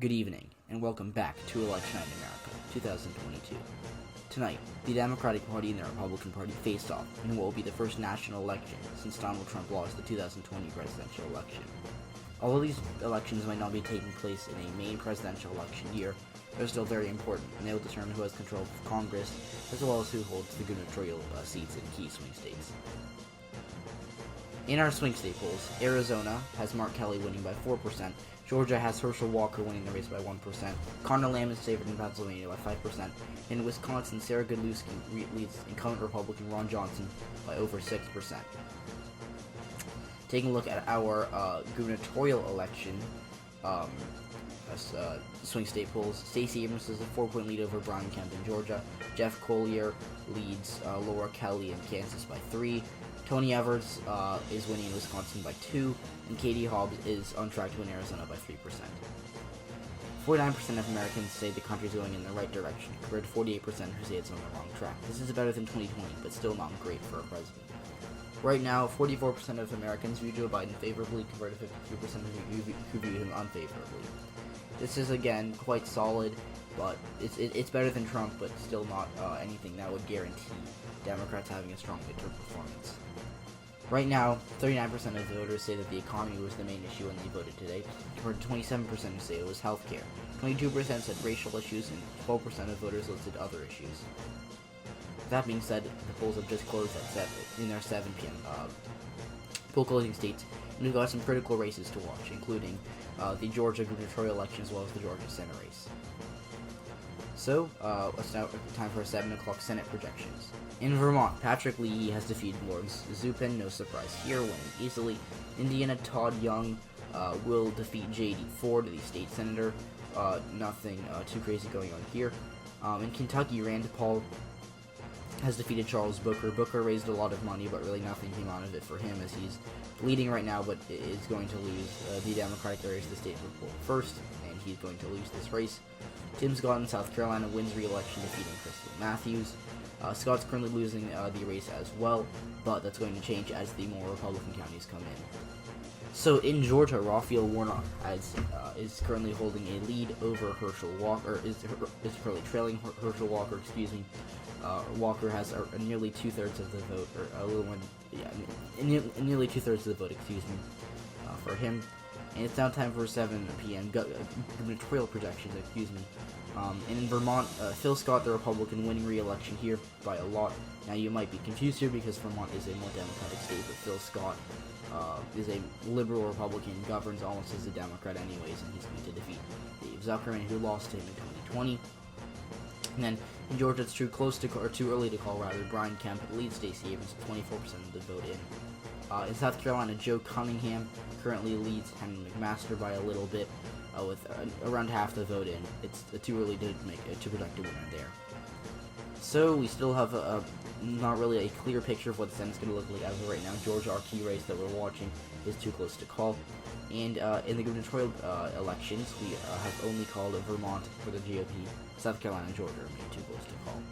Good evening, and welcome back to Election Night in America, 2022. Tonight, the Democratic Party and the Republican Party faced off in what will be the first national election since Donald Trump lost the 2020 presidential election. Although these elections might not be taking place in a main presidential election year, they're still very important, and they will determine who has control of Congress, as well as who holds the gubernatorial seats in key swing states. In our swing state polls, Arizona has Mark Kelly winning by 4%, Georgia has Herschel Walker winning the race by 1%, Conor Lamb is favored in Pennsylvania by 5%, and in Wisconsin, Sarah Goodluski leads incumbent Republican Ron Johnson by over 6%. Taking a look at our gubernatorial election swing state polls, Stacey Abrams has a 4-point lead over Brian Kemp in Georgia, Jeff Collier leads Laura Kelly in Kansas by 3, Tony Evers is winning in Wisconsin by 2, and Katie Hobbs is on track to win Arizona by 3%. 49% of Americans say the country is going in the right direction, compared to 48% who say it's on the wrong track. This is better than 2020, but still not great for a president. Right now, 44% of Americans view Joe Biden favorably, compared to 52% who view him unfavorably. This is, again, quite solid, but it's better than Trump, but still not anything that would guarantee Democrats having a strong midterm performance. Right now, 39% of voters say that the economy was the main issue when they voted today, compared to 27% who say it was healthcare. 22% said racial issues, and 12% of voters listed other issues. That being said, the polls have just closed in their 7 p.m. Poll closing states, and we've got some critical races to watch, including the Georgia gubernatorial election as well as the Georgia Senate race. So, it's now time for 7 o'clock Senate projections. In Vermont, Patrick Leahy has defeated Lawrence Zupin, no surprise here, winning easily. Indiana, Todd Young will defeat J.D. Ford, the state senator. Nothing too crazy going on here. In Kentucky, Rand Paul has defeated Charles Booker. Booker raised a lot of money, but really nothing came out of it for him, as he's leading right now, but is going to lose the Democratic areas of the state report first, and he's going to lose this race. Tim Scott in South Carolina wins re-election, defeating Crystal Matthews. Scott's currently losing the race as well, but that's going to change as the more Republican counties come in. So in Georgia, RAPHAEL Warnock is currently holding a lead over Herschel Walker, is currently trailing Herschel Walker, excuse me. Walker has nearly 2/3 of the vote, or a little more, nearly 2/3 of the vote, excuse me, for him. And it's now time for 7 p.m. gubernatorial projections, excuse me. And in Vermont, Phil Scott, the Republican, winning re-election here by a lot. Now you might be confused here because Vermont is a more Democratic state, but Phil Scott is a liberal Republican, governs almost as a Democrat anyways, and he's going to defeat Dave Zuckerman, who lost to him in 2020. And then in Georgia, it's too early to call, rather. Brian Kemp leads Stacey Abrams with 24% of the vote in. In South Carolina, Joe Cunningham currently leads Henry McMaster by a little bit, with around half the vote in. It's too early to predict a winner there. So we still have not really a clear picture of what the Senate's going to look like as of right now. Georgia, our key race that we're watching, is too close to call. And in the gubernatorial elections, we have only called Vermont for the GOP. South Carolina and Georgia remain too close to call.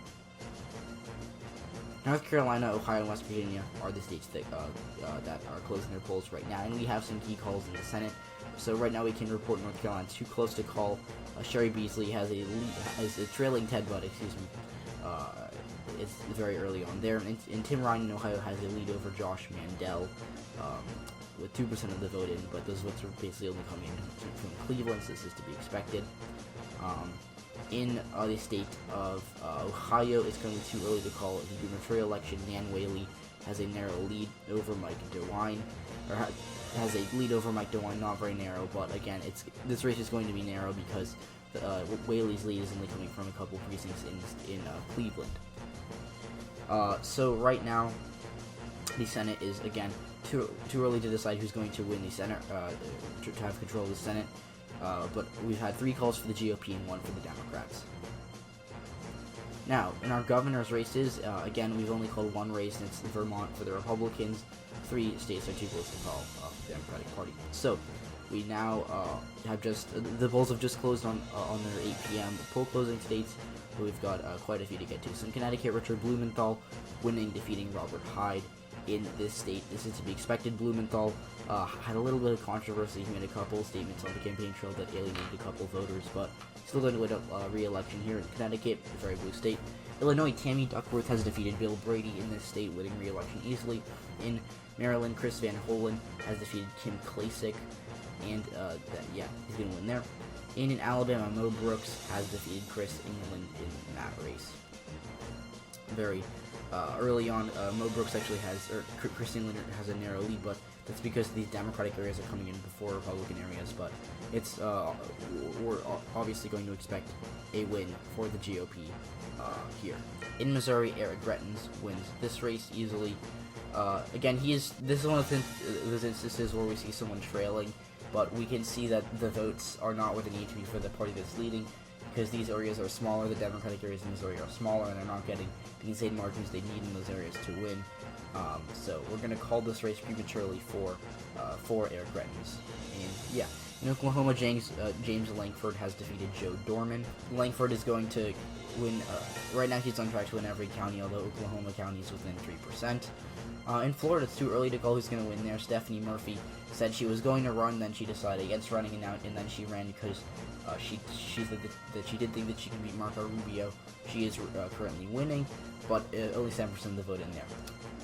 North Carolina, Ohio, and West Virginia are the states that are closing their polls right now, and we have some key calls in the Senate. So right now we can report North Carolina too close to call. Sherry Beasley has a trailing Ted Budd, excuse me. It's very early on there, and Tim Ryan in Ohio has a lead over Josh Mandel with 2% of the vote in, but those votes are basically only coming in from Cleveland, so this is to be expected. In the state of Ohio, it's currently too early to call the gubernatorial election. Nan Whaley has a narrow lead over Mike DeWine, or has a lead over Mike DeWine, not very narrow, but again, this race is going to be narrow because Whaley's lead is only coming from a couple precincts in Cleveland. So right now, the Senate is, again, too early to decide who's going to win the Senate, to have control of the Senate. But we've had 3 calls for the GOP and 1 for the Democrats. Now, in our governor's races, again, we've only called 1 race, and it's Vermont for the Republicans. 3 states are too close to call for the Democratic Party. So, we now the polls have just closed on their 8 p.m. poll closing states, but we've got quite a few to get to. So in Connecticut, Richard Blumenthal winning, defeating Robert Hyde. in this state. This is to be expected. Blumenthal had a little bit of controversy. He made a couple of statements on the campaign trail that alienated a couple of voters, but still going to win a re-election here in Connecticut, a very blue state. Illinois, Tammy Duckworth has defeated Bill Brady in this state, winning re-election easily. In Maryland, Chris Van Hollen has defeated Kim Klacik, and yeah, he's going to win there. And in Alabama, Mo Brooks has defeated Chris England in that race. Very early on, Mo Brooks actually has, or Chris England has a narrow lead, but that's because these Democratic areas are coming in before Republican areas. But it's we're obviously going to expect a win for the GOP here. In Missouri, Eric Greitens wins this race easily. Again, this is one of those instances where we see someone trailing, but we can see that the votes are not where they need to be for the party that's leading, because these areas are smaller. The Democratic areas in Missouri are smaller, and they're not getting the insane margins they need in those areas to win. So we're going to call this race prematurely for Eric Greitens. And yeah, in Oklahoma, James Lankford has defeated Joe Dorman. Lankford is going to win. Right now, he's on track to win every county, although Oklahoma County is within 3%. In Florida, it's too early to call who's going to win there. Stephanie Murphy said she was going to run, then she decided against running, and then she ran because she said that she did think that she can beat Marco Rubio. She is currently winning, but only 7% of the vote in there.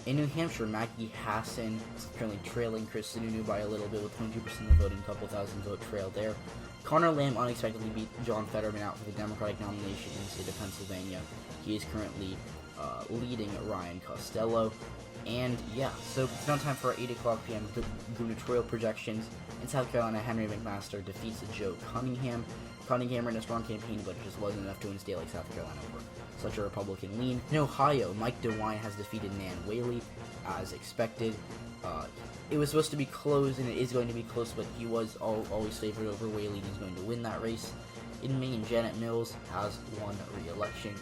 In New Hampshire, Maggie Hassan is currently trailing Chris SUNUNU by a little bit with 22% of the vote and a couple thousand vote trail there. Conor Lamb unexpectedly beat John Fetterman out for the Democratic nomination in the state of Pennsylvania. He is currently leading Ryan Costello. And yeah, so it's now time for our 8 o'clock p.m. gubernatorial projections. In South Carolina, Henry McMaster defeats Joe Cunningham. Cunningham ran a strong campaign, but it just wasn't enough to win a state like South Carolina over such a Republican lean. In Ohio, Mike DeWine has defeated Nan Whaley, as expected. It was supposed to be close, and it is going to be close, but he was always favored over Whaley, and he's going to win that race. In Maine, Janet Mills has won re-election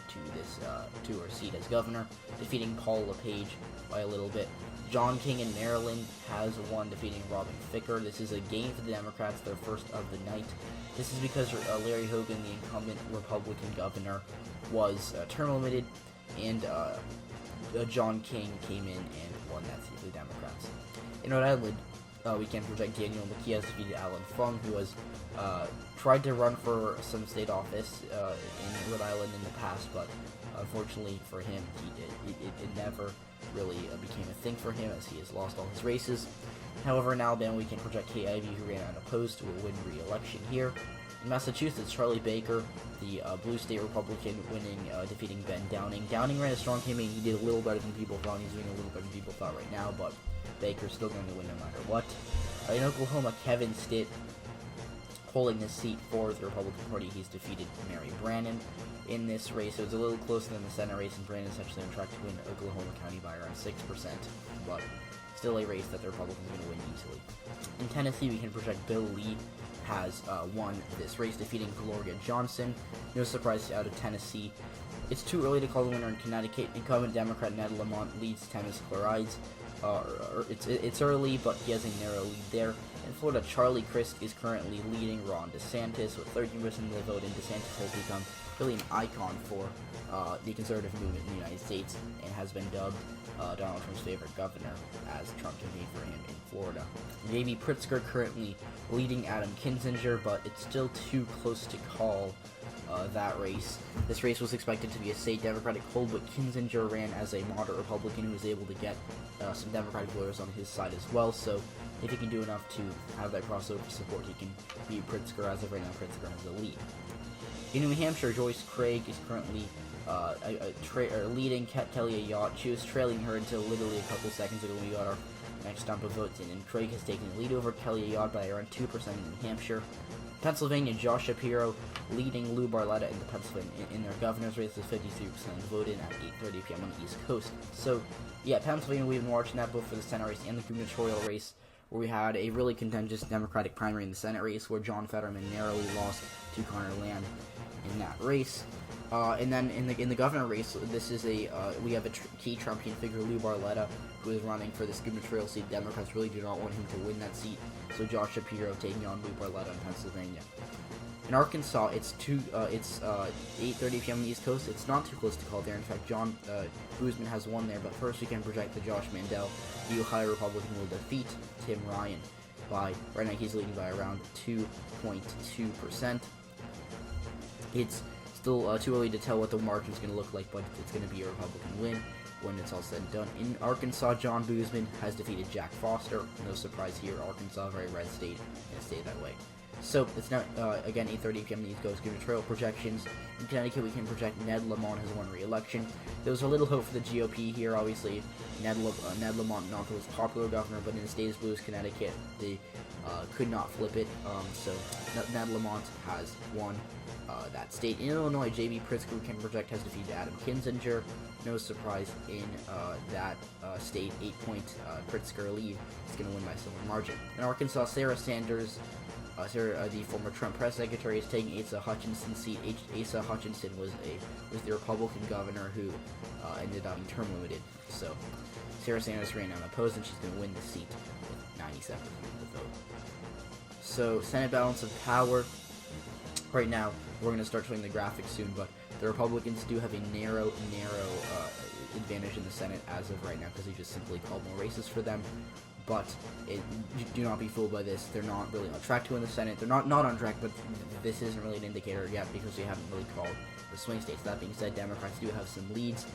to her seat as governor, defeating Paul LePage by a little bit. John King in Maryland has won, defeating Robin Ficker. This is a gain for the Democrats, their first of the night. This is because Larry Hogan, the incumbent Republican governor, was term limited, and John King came in and won that seat for the Democrats. In Rhode Island, we can project Daniel McKee has defeated Alan Fung, who has tried to run for some state office in Rhode Island in the past, but unfortunately for him, it never really became a thing for him, as he has lost all his races. However, in Alabama, we can project Kay Ivey, who ran unopposed, will win re-election here. In Massachusetts, Charlie Baker, the blue state Republican, defeating Ben Downing. Downing ran a strong campaign. He did a little better than people thought. He's doing a little better than people thought right now, but Baker's still going to win no matter what. In Oklahoma, Kevin Stitt holding this seat for the Republican Party. He's defeated Mary Brannon in this race. So it's a little closer than the Senate race, and Brandon's actually on track to win Oklahoma County by around 6%, but still a race that the Republicans are going to win easily. In Tennessee, we can project Bill Lee has won this race, defeating Gloria Johnson. No surprise out of Tennessee. It's too early to call the winner in Connecticut. Incumbent Democrat Ned Lamont leads Thames Chlorides. It's early, but he has a narrow lead there. In Florida, Charlie Crist is currently leading Ron DeSantis with 13% of the vote, and DeSantis has become really an icon for the conservative movement in the United States and has been dubbed Donald Trump's favorite governor, as Trump campaigned for him in Florida. J.B. Pritzker currently leading Adam Kinzinger, but it's still too close to call that race. This race was expected to be a state Democratic hold, but Kinzinger ran as a moderate Republican who was able to get some Democratic voters on his side as well, so if he can do enough to have that crossover support, he can beat Pritzker. As of right now, Pritzker has the lead. In New Hampshire, Joyce Craig is currently leading Kelly Ayotte. She was trailing her until literally a couple seconds ago when we got our next dump of votes in, and Craig has taken the lead over Kelly Ayotte by around 2% in New Hampshire. Pennsylvania, Josh Shapiro leading Lou Barletta in their governor's race with 53% of the vote in at 8:30 p.m. on the East Coast. So, yeah, Pennsylvania, we've been watching that both for the Senate race and the gubernatorial race, where we had a really contentious Democratic primary in the Senate race, where John Fetterman narrowly lost to Conor Lamb in that race. And then in the governor race, this is we have a key Trumpian figure, Lou Barletta, who is running for this gubernatorial seat. Democrats really do not want him to win that seat, so Josh Shapiro taking on Lou Barletta in Pennsylvania. In Arkansas, it's 8:30 p.m. on the East Coast. It's not too close to call there. In fact, John Boozman has won there. But first, we can project that Josh Mandel, the Ohio Republican, will defeat Tim Ryan by, right now he's leading by around 2.2%. It's still too early to tell what the margin's going to look like, but it's going to be a Republican win when it's all said and done. In Arkansas, John Boozman has defeated Jack Foster. No surprise here. Arkansas, a very red state, and it stayed that way. So, it's now, again, 8:30 p.m. on the East Coast. Gubernatorial projections. In Connecticut, we can project Ned Lamont has won re-election. There was a little hope for the GOP here, obviously. Ned Lamont, not the most popular governor, but in the state of Blues, Connecticut, they could not flip it. So, Ned Lamont has won that state. In Illinois, J.B. Pritzker, can project, has defeated Adam Kinzinger. No surprise in that state. 8-point Pritzker lead. He's going to win by a similar margin. In Arkansas, Sarah Sanders, the former Trump press secretary, is taking Asa Hutchinson's seat. Asa Hutchinson was the Republican governor who ended up being term limited. So Sarah Sanders ran unopposed, and she's going to win the seat with 97% of the vote. So Senate balance of power. Right now, we're going to start showing the graphics soon, but the Republicans do have a narrow advantage in the Senate as of right now because they just simply called more races for them. But do not be fooled by this. They're not really on track to win the Senate. They're not on track, but this isn't really an indicator yet because we haven't really called the swing states. That being said, Democrats do have some leads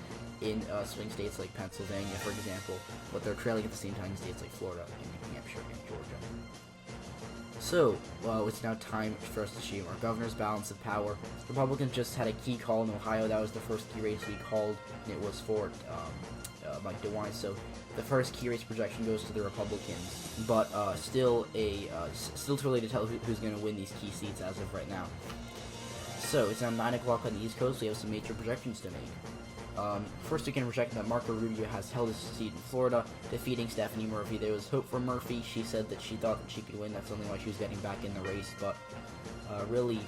in swing states like Pennsylvania, for example, but they're trailing at the same time in states like Florida and New Hampshire and Georgia. So, it's now time for us to see our governor's balance of power. Republicans just had a key call in Ohio. That was the first key race we called, and it was for Mike DeWine. So the first key race projection goes to the Republicans, but still too early to tell who's going to win these key seats as of right now. So it's now 9 o'clock on the East Coast. We have some major projections to make. First, we can project that Marco Rubio has held his seat in Florida, defeating Stephanie Murphy. There was hope for Murphy. She said that she thought that she could win. That's only why she was getting back in the race, but really,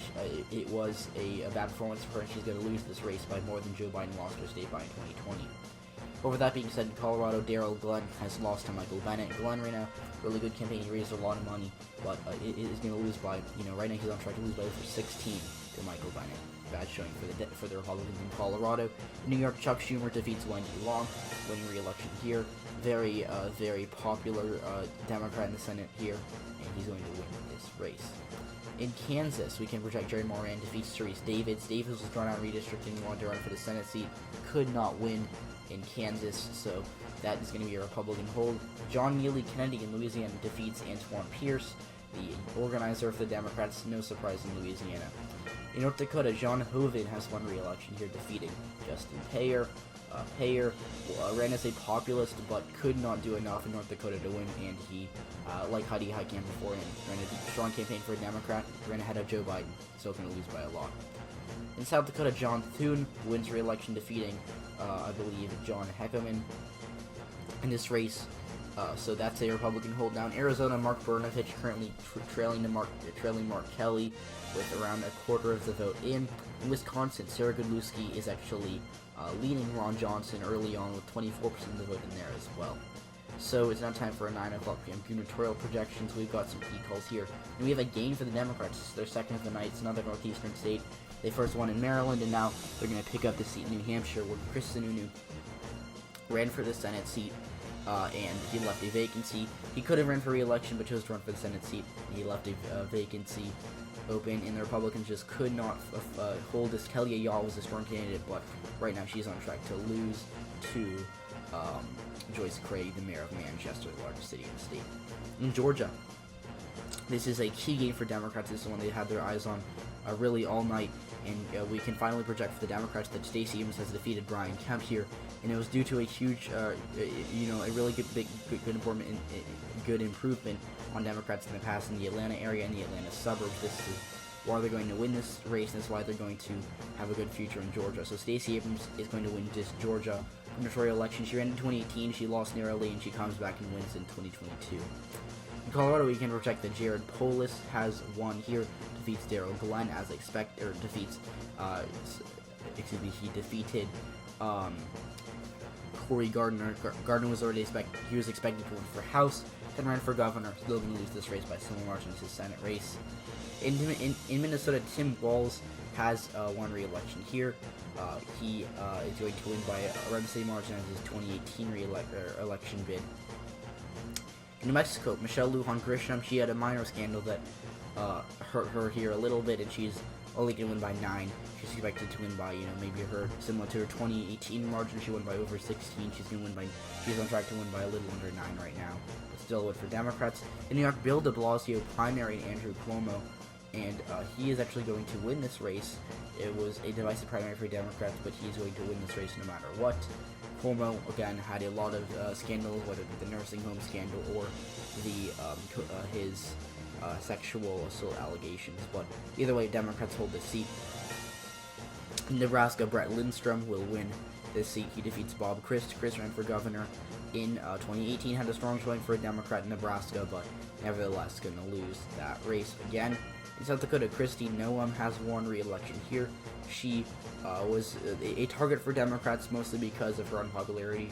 it was a bad performance for her, and she's going to lose this race by more than Joe Biden lost her state by in 2020. Over that being said, in Colorado, Daryl Glenn has lost to Michael Bennett. Glenn right now, really good campaign. He raised a lot of money, but it is going to lose by, right now he's on track to lose by over 16 to Michael Bennett. Bad showing for the Republicans in Colorado. In New York, Chuck Schumer defeats Wendy Long, winning re-election here. Very popular Democrat in the Senate here, and he's going to win this race. In Kansas, we can project Jerry Moran defeats Therese Davids. Davids was drawn out redistricting, wanted to run for the Senate seat, could not win in Kansas, so that is going to be a Republican hold. John Neely Kennedy in Louisiana defeats Antoine Pierce, the organizer for the Democrats. No surprise in Louisiana. In North Dakota, John Hoeven has won re-election here, defeating Justin Payer. Payer ran as a populist, but could not do enough in North Dakota to win, and he, like Heidi Heitkamp before him, ran a strong campaign for a Democrat, ran ahead of Joe Biden, so going to lose by a lot. In South Dakota, John Thune wins re-election, defeating, I believe, John Heckerman in this race. So that's a Republican hold. Now in Arizona, Mark Brnovich currently trailing Mark Kelly with around a quarter of the vote in. In Wisconsin, Sarah Godlewski is actually leading Ron Johnson early on with 24% of the vote in there as well. So it's now time for a 9 o'clock p.m. gubernatorial projections. We've got some key calls here. And we have a gain for the Democrats. It's their second of the night. It's another northeastern state. They first won in Maryland, and now they're going to pick up the seat in New Hampshire, where Chris Sununu ran for the Senate seat, and he left a vacancy. He could have run for re-election, but chose to run for the Senate seat. He left a vacancy open, and the Republicans just could not hold this. Kelly Ayala was a strong candidate, but right now she's on track to lose to Joyce Craig, the mayor of Manchester, the largest city in the state. In Georgia, this is a key game for Democrats. This is one they had their eyes on really all night, and we can finally project for the Democrats that Stacey Abrams has defeated Brian Kemp here, and it was due to a huge, a really good improvement on Democrats in the past in the Atlanta area and the Atlanta suburbs. This is why they're going to win this race, and that's why they're going to have a good future in Georgia. So Stacey Abrams is going to win this Georgia gubernatorial election. She ran in 2018, she lost narrowly, and she comes back and wins in 2022. In Colorado, we can project that Jared Polis has won here, defeats Daryl Glenn as expected, or defeats, he defeated Cory Gardner. Gardner was already expected to run for House, then ran for governor, still going to lose this race by similar margins to his Senate race. In Minnesota, Tim Walz has won re-election here. He is going to win by around the same margin as his 2018 election bid. In New Mexico, Michelle Lujan Grisham, she had a minor scandal that hurt her here a little bit, and she's only going to win by 9. She's expected to win by, maybe similar to her 2018 margin. She won by over 16. She's on track to win by a little under 9 right now. But still a win for Democrats. In New York, Bill de Blasio primaried Andrew Cuomo, and he is actually going to win this race. It was a divisive primary for Democrats, but he's going to win this race no matter what. Cuomo, again, had a lot of scandals, whether it be the nursing home scandal or his sexual assault allegations. But either way, Democrats hold the seat. In Nebraska, Brett Lindstrom will win this seat. He defeats Bob Christ. Christ ran for governor in 2018, had a strong showing for a Democrat in Nebraska, but nevertheless going to lose that race again. In South Dakota, Kristi Noem has won re-election here. She was a target for Democrats mostly because of her unpopularity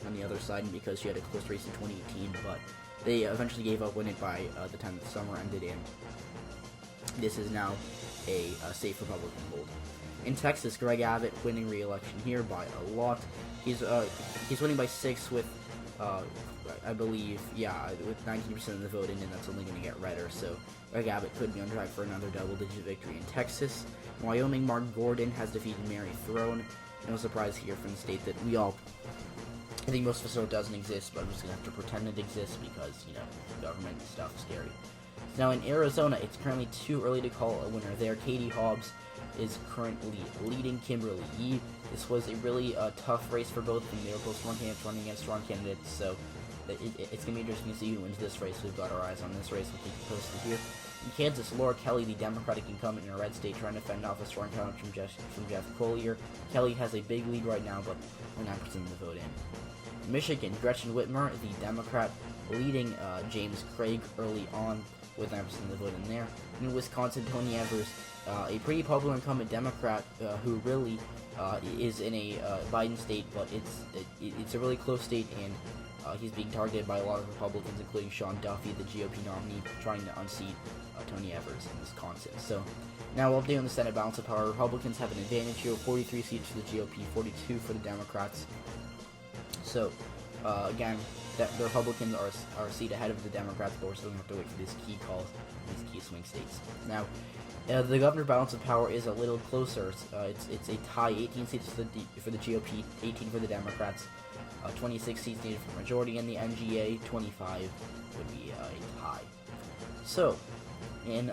on the other side and because she had a close race in 2018, but they eventually gave up when it by the time the summer ended, and this is now a safe Republican hold. In Texas, Greg Abbott winning re-election here by a lot. He's winning by 6 with I believe, with 19% of the vote in, and that's only going to get redder, so Greg Abbott could be on track for another double-digit victory in Texas. In Wyoming, Mark Gordon has defeated Mary Throne. No surprise here from the state that I think most of us know it doesn't exist, but I'm just going to have to pretend it exists because, government stuff is scary. Now in Arizona, it's currently too early to call a winner there. Katie Hobbs is currently leading Kimberly Yee. This was a really tough race for both of them. They were both strong candidates running against strong candidates, so it's going to be interesting to see who wins this race. We've got our eyes on this race. We'll keep you posted here. In Kansas, Laura Kelly, the Democratic incumbent in a red state, trying to fend off a strong challenge from Jeff Collier. Kelly has a big lead right now, but only 9% of the vote in. Michigan, Gretchen Whitmer, the Democrat, leading James Craig early on with 9% of the vote in there. In Wisconsin, Tony Evers, a pretty popular incumbent Democrat who really is in a Biden state, but it's a really close state, and he's being targeted by a lot of Republicans, including Sean Duffy, the GOP nominee, trying to unseat Tony Evers in Wisconsin. So now we'll update on the Senate balance of power. Republicans have an advantage here, 43 seats for the GOP, 42 for the Democrats. So again, the Republicans are a seat ahead of the Democrats, but we're still going to have to wait for these key calls, these key swing states. Now, the governor's balance of power is a little closer. It's a tie, 18 seats for the GOP, 18 for the Democrats, 26 seats needed for majority in the NGA, 25 would be a tie. So, in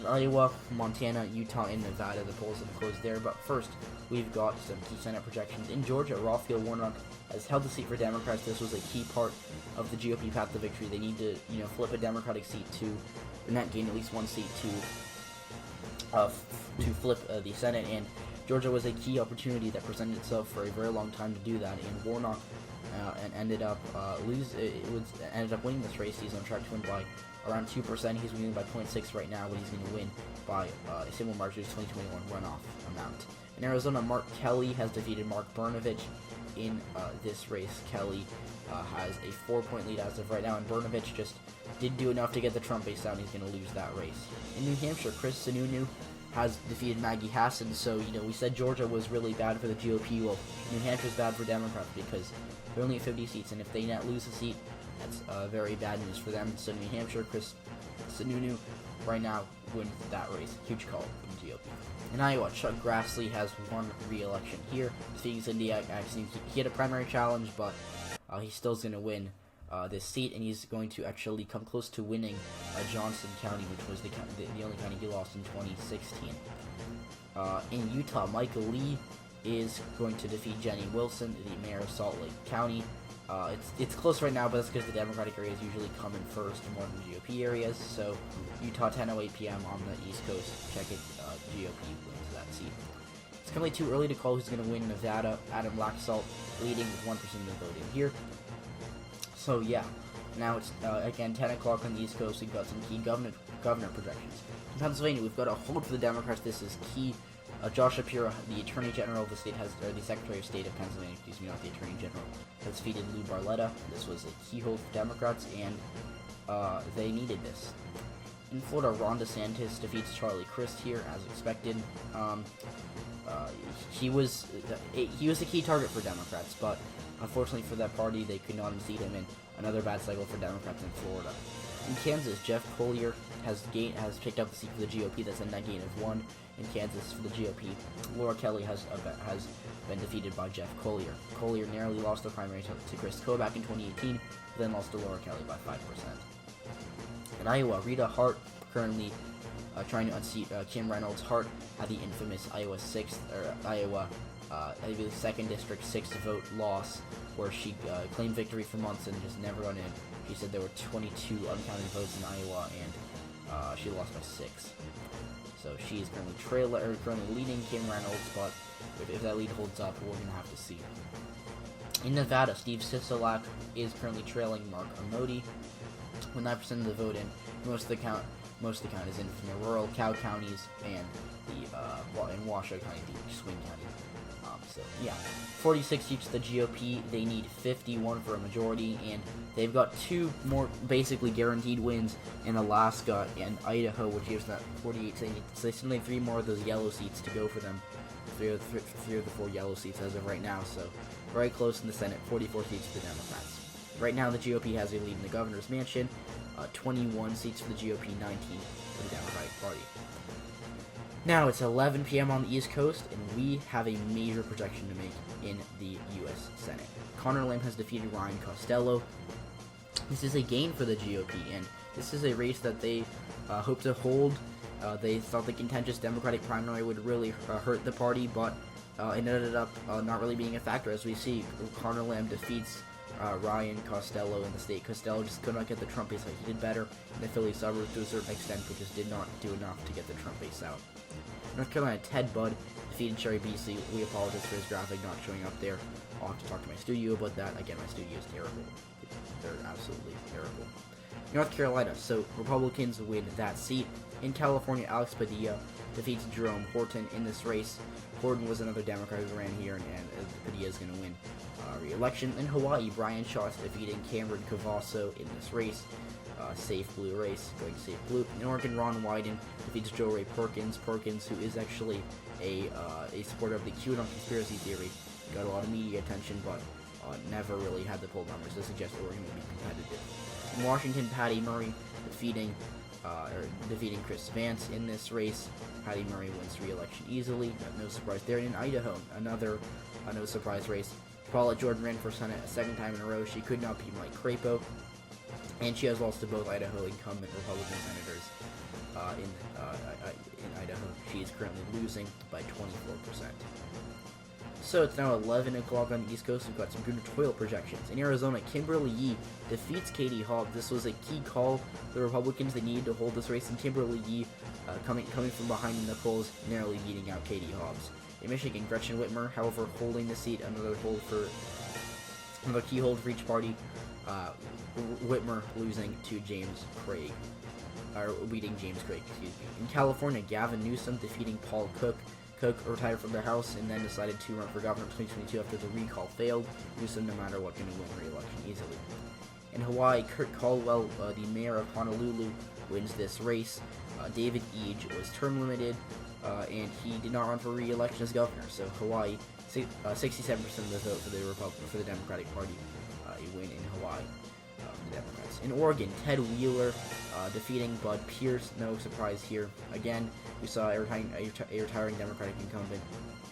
Iowa, Montana, Utah, and Nevada, the polls have closed there. But first, we've got some key Senate projections. In Georgia, RAPHAEL Warnock has held the seat for Democrats. This was a key part of the GOP path to victory. They need to, flip a Democratic seat or not gain at least one seat to flip the Senate. And Georgia was a key opportunity that presented itself for a very long time to do that. And Warnock ended up winning this race. He's on track to win by around 2%. He's winning by 0.6 right now, but he's going to win by a similar margin to 2021 runoff amount. In Arizona, Mark Kelly has defeated Mark Brnovich in this race. Kelly has a 4-point lead as of right now, and Brnovich just didn't do enough to get the Trump base down. He's going to lose that race. In New Hampshire, Chris Sununu has defeated Maggie Hassan, so, we said Georgia was really bad for the GOP. Well, New Hampshire's bad for Democrats because they're only at 50 seats, and if they not lose a seat, that's very bad news for them. So New Hampshire, Chris Sununu right now wins that race. Huge call from the GOP. In Iowa, Chuck Grassley has won re-election here, defeating Cindy Axne. He had a primary challenge, but he still is going to win this seat, and he's going to actually come close to winning Johnson County, which was the only county he lost in 2016. In Utah, Michael Lee is going to defeat Jenny Wilson, the mayor of Salt Lake County. It's close right now, but that's because the Democratic areas usually come in first more than GOP areas. So Utah, 10:08 p.m. on the East Coast. Check it. GOP wins that seat. It's currently too early to call who's going to win Nevada. Adam Laxalt leading with 1% of the vote in here. So yeah, now it's again 10 o'clock on the East Coast. We've got some key governor projections. In Pennsylvania, we've got a hold for the Democrats. This is key Josh Shapiro, the Attorney General of the state, or the Secretary of State of Pennsylvania, excuse me, not the Attorney General, has defeated Lou Barletta. This was a keyhole for Democrats, and they needed this. In Florida, Ron DeSantis defeats Charlie Crist here, as expected. He was a key target for Democrats, but unfortunately for that party, they could not unseat him in another bad cycle for Democrats in Florida. In Kansas, Jeff Collier has picked up the seat for the GOP. That's a net gain of 1 in Kansas for the GOP. Laura Kelly has been defeated by Jeff Collier. Collier narrowly lost the primary to Chris Coe back in 2018, then lost to Laura Kelly by 5%. In Iowa, Rita Hart currently trying to unseat Kim Reynolds. Hart had the infamous Iowa 2nd District 6th vote loss, where she claimed victory for months and just never got in. She said there were 22 uncounted votes in Iowa, and she lost by 6. So she is currently leading Kim Reynolds, but if that lead holds up, we're gonna have to see. In Nevada, Steve Sisolak is currently trailing Mark Amodi with 9% of the vote, and most of the count is in from the rural cow counties and in Washoe County, the swing county. So yeah, 46 seats to the GOP. They need 51 for a majority, and they've got 2 more basically guaranteed wins in Alaska and Idaho, which gives that 48. So they still need 3 more of those yellow seats to go for them. 3 of the 4 yellow seats as of right now. So very close in the Senate. 44 seats for the Democrats. Right now, the GOP has a lead in the governor's mansion. 21 seats for the GOP, 19 for the Democratic Party. Now, it's 11 p.m. on the East Coast, and we have a major projection to make in the U.S. Senate. Conor Lamb has defeated Ryan Costello. This is a gain for the GOP, and this is a race that they hope to hold. They thought the contentious Democratic primary would really hurt the party, but it ended up not really being a factor. As we see, Conor Lamb defeats Ryan Costello in the state. Costello just could not get the Trump base out. He did better in the Philly suburbs to a certain extent, but just did not do enough to get the Trump base out. North Carolina, Ted Budd defeated Sherry Beasley. We apologize for his graphic not showing up there. I'll have to talk to my studio about that. Again, my studio is terrible. They're absolutely terrible. North Carolina, so Republicans win that seat. In California, Alex Padilla defeats Jerome Horton in this race. Horton was another Democrat who ran here, and Padilla is going to win re-election. In Hawaii, Brian Shaw is defeating Cameron Cavasso in this race. Safe blue race, going safe blue. In Oregon, Ron Wyden defeats Joe Ray Perkins. Perkins, who is actually a supporter of the QAnon conspiracy theory, got a lot of media attention, but never really had the poll numbers to suggest Oregon would be competitive. In Washington, Patty Murray defeating Chris Vance in this race. Patty Murray wins re-election easily. No surprise there. In Idaho, another no surprise race. Paula Jordan ran for Senate a 2nd time in a row. She could not beat Mike Crapo, and she has lost to both Idaho incumbent Republican senators in Idaho. She is currently losing by 24%. So it's now 11 o'clock on the East Coast. We've got some gubernatorial projections. In Arizona, Kimberly Yee defeats Katie Hobbs. This was a key call for the Republicans. They needed to hold this race, and Kimberly Yee, coming from behind in the polls, narrowly beating out Katie Hobbs. In Michigan, Gretchen Whitmer, however, holding the seat, another key hold for each party. Whitmer losing to James Craig, or beating James Craig, excuse me. In California, Gavin Newsom defeating Paul Cook. Cook retired from the House and then decided to run for governor in 2022 after the recall failed. Newsom, no matter what, going to win re-election easily. In Hawaii, Kurt Caldwell, the mayor of Honolulu, wins this race. David Ige was term limited, and he did not run for re-election as governor. So Hawaii, 67% of the vote for the Democratic Party, a win in Hawaii. The Democrats. In Oregon, Ted Wheeler defeating Bud Pierce. No surprise here. Again, we saw a retiring Democratic incumbent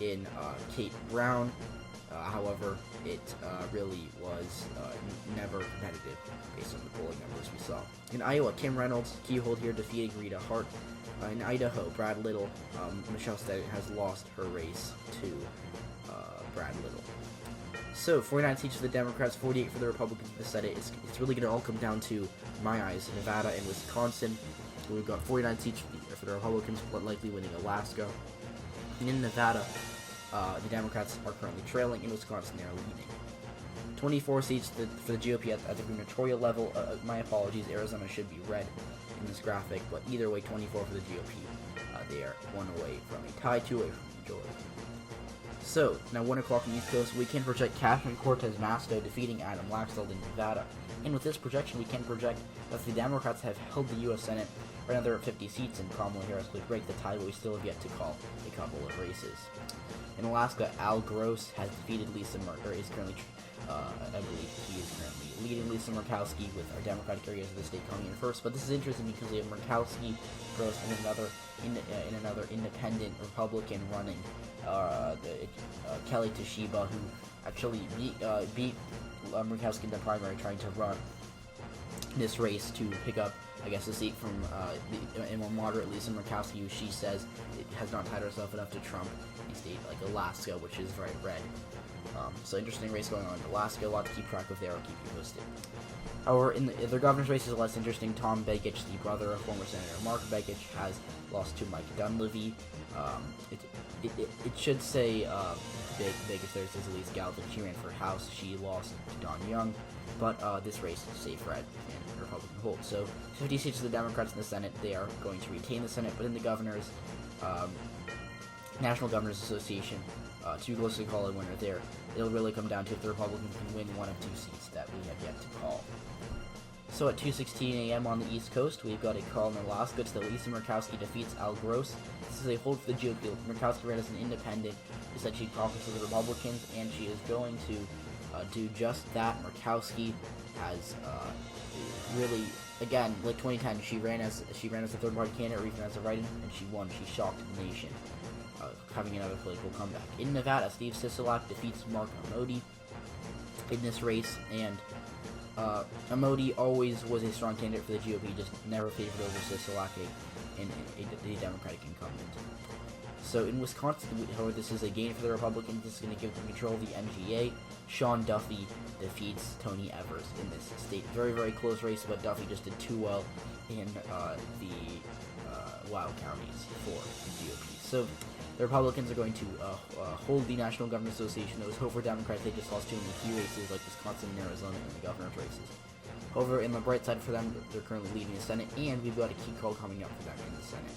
in Kate Brown. However, it really was never competitive based on the polling numbers we saw. In Iowa, Kim Reynolds, keyhold here, defeating Rita Hart. In Idaho, Brad Little, Michelle Stedman has lost her race to Brad Little. So, 49 seats for the Democrats, 48 for the Republicans in the Senate. It's really going to all come down to, my eyes, Nevada and Wisconsin. We've got 49 seats for the Republicans, but likely winning Alaska. And in Nevada, the Democrats are currently trailing. In Wisconsin, they are leading. 24 seats for the GOP at the gubernatorial level. My apologies, Arizona should be red in this graphic, but either way, 24 for the GOP. They are 1 away from a tie, 2 away from enjoy. So, now 1 o'clock on the East Coast, we can project Catherine Cortez Masto defeating Adam Laxalt in Nevada. And with this projection, we can project that the Democrats have held the U.S. Senate for another 50 seats, and Kamala Harris would break the tie, but we still have yet to call a couple of races. In Alaska, Al Gross has defeated Lisa Murkowski, is currently, I believe he is currently leading Lisa Murkowski, with our Democratic areas of the state coming in first. But this is interesting because we have Murkowski, Gross, and another independent Republican running, Kelly Toshiba, who actually beat Murkowski in the primary, trying to run this race to pick up, I guess, a seat from a more moderate Lisa Murkowski, who she says has not tied herself enough to Trump in a state like Alaska, which is very red. So interesting race going on in Alaska, a lot to keep track of there, I'll keep you posted. However, in the governor's race is less interesting. Tom Begich, the brother of former Senator Mark Begich, has lost to Mike Dunleavy. It should say Begich there says Elise Galvin. She ran for House. She lost to Don Young, but this race is safe red and Republican hold. So 50 seats to the Democrats in the Senate. They are going to retain the Senate, but in the governor's National Governors Association, too close to call a winner there. It'll really come down to if the Republicans can win one of 2 seats that we have yet to call. So at 2:16 a.m. on the East Coast, we've got a call in Alaska to the Lisa Murkowski defeats Al Gross. This is a hold for the GOP. Murkowski ran as an independent, who said she'd caucus with the Republicans, and she is going to do just that. Murkowski has really, again, like 2010, she ran as a third-party candidate, or even as a write-in, and she won. She shocked the nation, having another political comeback. In Nevada, Steve Sisolak defeats Mark Amodei in this race, and Amodei always was a strong candidate for the GOP, just never favored over Sisolak, a Democratic incumbent. So in Wisconsin, however, this is a gain for the Republicans. This is going to give them control of the MGA. Sean Duffy defeats Tony Evers in this state. Very, very close race, but Duffy just did too well in the wild counties for the GOP. So the Republicans are going to hold the National Government Association. Those hope for Democrats, they just lost 2 key races like Wisconsin and Arizona in the governor's races. However, in the bright side for them, they're currently leading the Senate, and we've got a key call coming up for them in the Senate.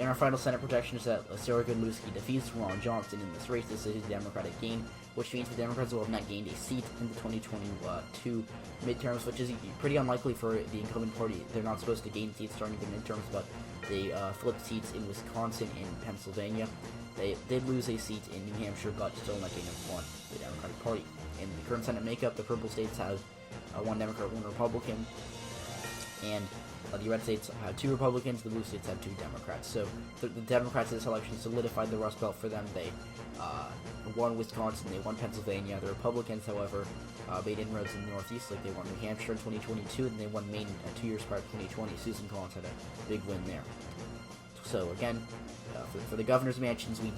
In our final Senate projection is that Sarah Godlewski defeats Ron Johnson in this race. This is a Democratic gain, which means the Democrats will have not gained a seat in the 2022 midterms, which is pretty unlikely for the incumbent party. They're not supposed to gain seats during the midterms, but they flipped seats in Wisconsin and Pennsylvania. They did lose a seat in New Hampshire, but still not getting won the Democratic Party. In the current Senate makeup, the purple states have 1 Democrat, 1 Republican, and the red states have 2 Republicans, the blue states have 2 Democrats. So the Democrats in this election solidified the Rust Belt for them. They won Wisconsin, they won Pennsylvania. The Republicans, however, made inroads in the Northeast, like they won New Hampshire in 2022, and they won Maine 2 years prior to 2020. Susan Collins had a big win there. So again, for the governor's mansions, we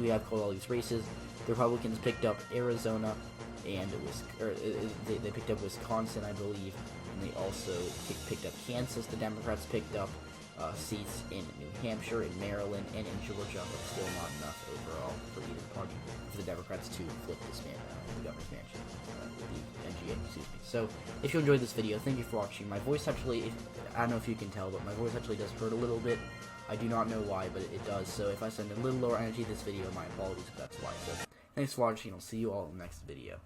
have called all these races. The Republicans picked up Arizona, and they picked up Wisconsin, I believe, and they also picked up Kansas. The Democrats picked up seats in New Hampshire, in Maryland, and in Georgia, but still not enough overall for either party, for the Democrats to flip this the governor's mansion, the NGA, excuse me. So, if you enjoyed this video, thank you for watching. My voice actually, I don't know if you can tell, but my voice actually does hurt a little bit. I do not know why, but it does. So if I send a little lower energy this video, my apologies if that's why. So thanks for watching. I'll see you all in the next video.